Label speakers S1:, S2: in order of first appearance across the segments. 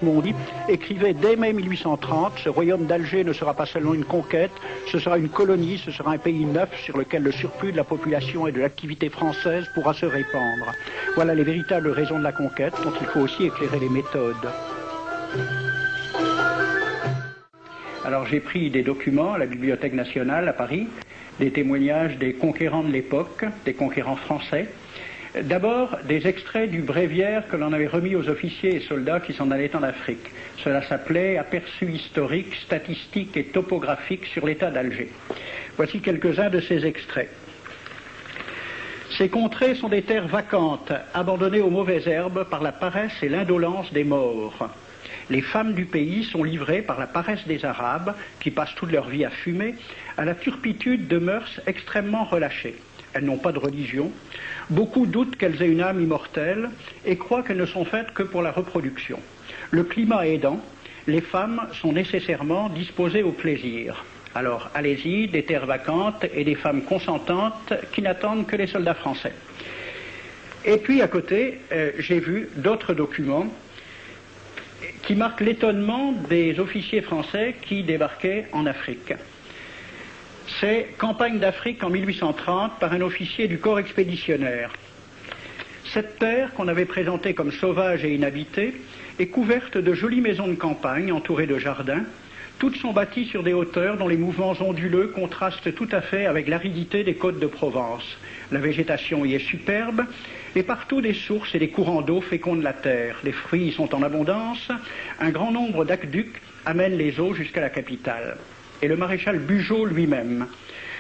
S1: Mondi écrivait dès mai 1830, ce royaume d'Alger ne sera pas seulement une conquête, ce sera une colonie, ce sera un pays neuf sur lequel le surplus de la population et de l'activité française pourra se répandre. Voilà les véritables raisons de la conquête dont il faut aussi éclairer les méthodes. Alors j'ai pris des documents à la Bibliothèque nationale à Paris, des témoignages des conquérants de l'époque, des conquérants français. D'abord, des extraits du bréviaire que l'on avait remis aux officiers et soldats qui s'en allaient en Afrique. Cela s'appelait « Aperçu historique, statistique et topographique sur l'état d'Alger ». Voici quelques-uns de ces extraits. Ces contrées sont des terres vacantes, abandonnées aux mauvaises herbes par la paresse et l'indolence des morts. Les femmes du pays sont livrées par la paresse des Arabes, qui passent toute leur vie à fumer, à la turpitude de mœurs extrêmement relâchées. Elles n'ont pas de religion. Beaucoup doutent qu'elles aient une âme immortelle et croient qu'elles ne sont faites que pour la reproduction. Le climat aidant, les femmes sont nécessairement disposées au plaisir. Alors, allez-y, des terres vacantes et des femmes consentantes qui n'attendent que les soldats français. Et puis, à côté, j'ai vu d'autres documents qui marquent l'étonnement des officiers français qui débarquaient en Afrique. C'est Campagne d'Afrique en 1830 par un officier du corps expéditionnaire. Cette terre, qu'on avait présentée comme sauvage et inhabitée, est couverte de jolies maisons de campagne entourées de jardins. Toutes sont bâties sur des hauteurs dont les mouvements onduleux contrastent tout à fait avec l'aridité des côtes de Provence. La végétation y est superbe et partout des sources et des courants d'eau fécondent la terre. Les fruits y sont en abondance. Un grand nombre d'aqueducs amènent les eaux jusqu'à la capitale. Et le maréchal Bugeaud lui-même.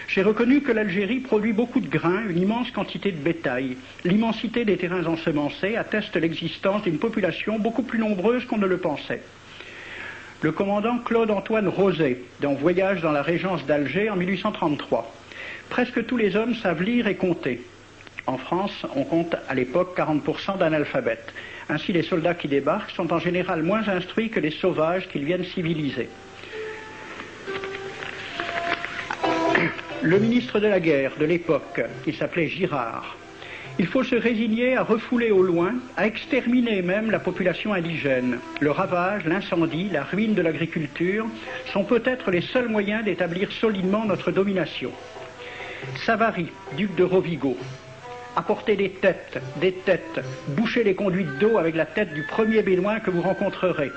S1: J'ai reconnu que l'Algérie produit beaucoup de grains, une immense quantité de bétail. L'immensité des terrains ensemencés atteste l'existence d'une population beaucoup plus nombreuse qu'on ne le pensait. Le commandant Claude-Antoine Roset, dans Voyage dans la Régence d'Alger en 1833. Presque tous les hommes savent lire et compter. En France, on compte à l'époque 40% d'analphabètes. Ainsi, les soldats qui débarquent sont en général moins instruits que les sauvages qu'ils viennent civiliser. Le ministre de la guerre de l'époque, qui s'appelait Girard, il faut se résigner à refouler au loin, à exterminer même la population indigène. Le ravage, l'incendie, la ruine de l'agriculture sont peut-être les seuls moyens d'établir solidement notre domination. Savary, duc de Rovigo, apportez des têtes, bouchez les conduites d'eau avec la tête du premier bédouin que vous rencontrerez,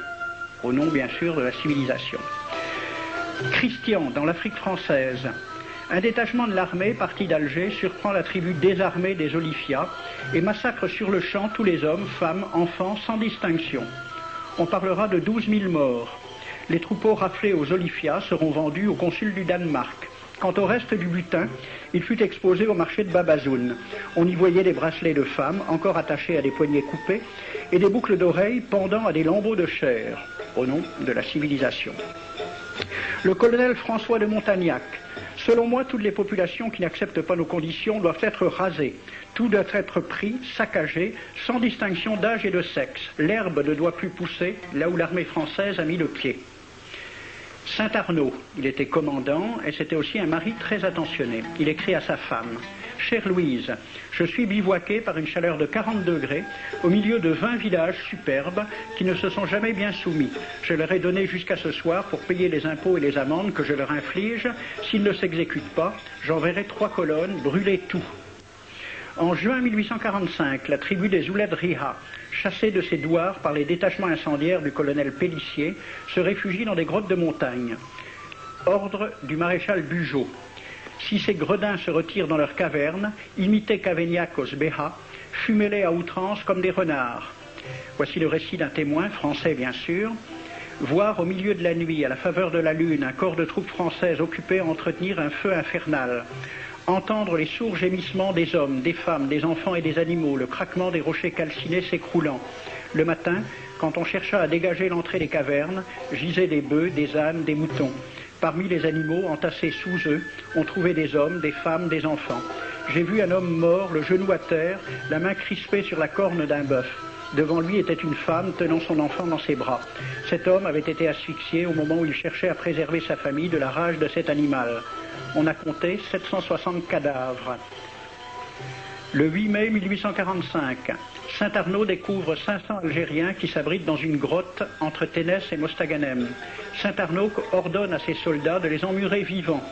S1: au nom bien sûr de la civilisation. Christian, dans l'Afrique française, un détachement de l'armée parti d'Alger surprend la tribu désarmée des Olifia et massacre sur le champ tous les hommes, femmes, enfants, sans distinction. On parlera de 12 000 morts. Les troupeaux raflés aux Olifia seront vendus au consul du Danemark. Quant au reste du butin, il fut exposé au marché de Babazoun. On y voyait des bracelets de femmes encore attachés à des poignets coupés et des boucles d'oreilles pendant à des lambeaux de chair, au nom de la civilisation. Le colonel François de Montagnac. Selon moi, toutes les populations qui n'acceptent pas nos conditions doivent être rasées. Tout doit être pris, saccagé, sans distinction d'âge et de sexe. L'herbe ne doit plus pousser là où l'armée française a mis le pied. Saint-Arnaud, il était commandant et c'était aussi un mari très attentionné. Il écrit à sa femme « Chère Louise, je suis bivouaqué par une chaleur de 40 degrés au milieu de 20 villages superbes qui ne se sont jamais bien soumis. Je leur ai donné jusqu'à ce soir pour payer les impôts et les amendes que je leur inflige. S'ils ne s'exécutent pas, j'enverrai 3 colonnes brûler tout. » En juin 1845, la tribu des Ouled Riha, chassée de ses douars par les détachements incendiaires du colonel Pélissier, se réfugie dans des grottes de montagne. Ordre du maréchal Bugeaud. Si ces gredins se retirent dans leurs cavernes, imitez Cavaignac aux Béha, fumez-les à outrance comme des renards. Voici le récit d'un témoin, français bien sûr. Voir au milieu de la nuit, à la faveur de la lune, un corps de troupes françaises occupé à entretenir un feu infernal. Entendre les sourds gémissements des hommes, des femmes, des enfants et des animaux, le craquement des rochers calcinés s'écroulant. Le matin, quand on chercha à dégager l'entrée des cavernes, gisaient des bœufs, des ânes, des moutons. Parmi les animaux, entassés sous eux, on trouvait des hommes, des femmes, des enfants. J'ai vu un homme mort, le genou à terre, la main crispée sur la corne d'un bœuf. Devant lui était une femme tenant son enfant dans ses bras. Cet homme avait été asphyxié au moment où il cherchait à préserver sa famille de la rage de cet animal. On a compté 760 cadavres. Le 8 mai 1845, Saint-Arnaud découvre 500 Algériens qui s'abritent dans une grotte entre Ténès et Mostaganem. Saint-Arnaud ordonne à ses soldats de les emmurer vivants.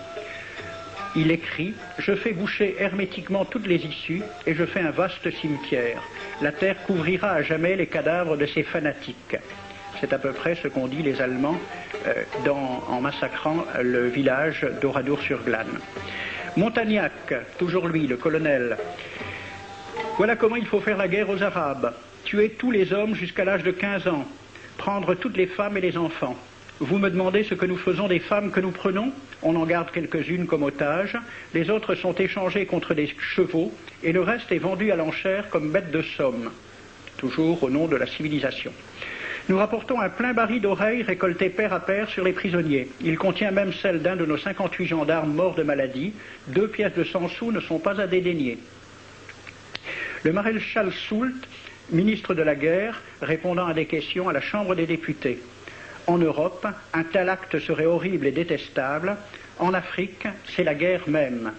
S1: Il écrit « Je fais boucher hermétiquement toutes les issues et je fais un vaste cimetière. La terre couvrira à jamais les cadavres de ces fanatiques. » C'est à peu près ce qu'ont dit les Allemands en massacrant le village d'Oradour-sur-Glane. Montagnac, toujours lui, le colonel. Voilà comment il faut faire la guerre aux Arabes. Tuer tous les hommes jusqu'à l'âge de 15 ans. Prendre toutes les femmes et les enfants. Vous me demandez ce que nous faisons des femmes que nous prenons? On en garde quelques-unes comme otages. Les autres sont échangées contre des chevaux et le reste est vendu à l'enchère comme bête de somme. Toujours au nom de la civilisation. Nous rapportons un plein baril d'oreilles récolté pair à pair sur les prisonniers. Il contient même celle d'un de nos 58 gendarmes morts de maladie. 2 pièces de 100 sous ne sont pas à dédaigner. Le maréchal Soult, ministre de la guerre, répondant à des questions à la Chambre des députés. En Europe, un tel acte serait horrible et détestable. En Afrique, c'est la guerre même.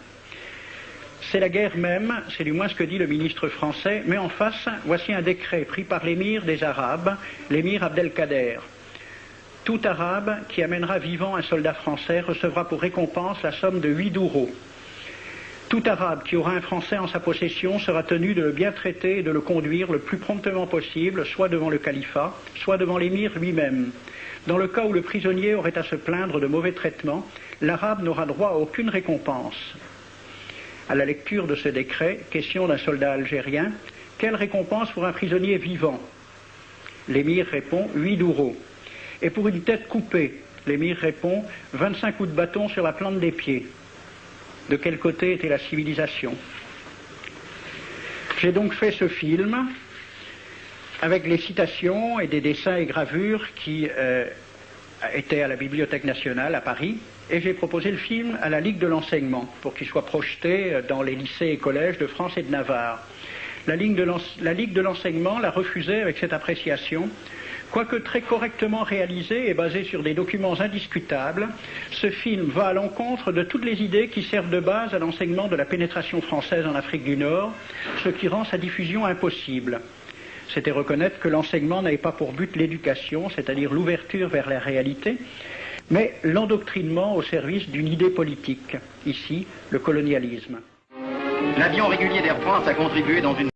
S1: C'est la guerre même, c'est du moins ce que dit le ministre français, mais en face, voici un décret pris par l'émir des Arabes, l'émir Abdelkader. Tout Arabe qui amènera vivant un soldat français recevra pour récompense la somme de 8 douros. Tout Arabe qui aura un Français en sa possession sera tenu de le bien traiter et de le conduire le plus promptement possible, soit devant le califat, soit devant l'émir lui-même. Dans le cas où le prisonnier aurait à se plaindre de mauvais traitements, l'Arabe n'aura droit à aucune récompense. À la lecture de ce décret, question d'un soldat algérien, quelle récompense pour un prisonnier vivant? L'émir répond 8 douros. Et pour une tête coupée, l'émir répond 25 coups de bâton sur la plante des pieds. De quel côté était la civilisation? J'ai donc fait ce film avec les citations et des dessins et gravures qui étaient à la Bibliothèque nationale à Paris, et j'ai proposé le film à la Ligue de l'enseignement pour qu'il soit projeté dans les lycées et collèges de France et de Navarre. La Ligue de l'enseignement l'a refusé avec cette appréciation. Quoique très correctement réalisé et basé sur des documents indiscutables, ce film va à l'encontre de toutes les idées qui servent de base à l'enseignement de la pénétration française en Afrique du Nord, ce qui rend sa diffusion impossible. C'était reconnaître que l'enseignement n'avait pas pour but l'éducation, c'est-à-dire l'ouverture vers la réalité, mais l'endoctrinement au service d'une idée politique, ici le colonialisme.
S2: L'avion régulier d'Air France a contribué dans une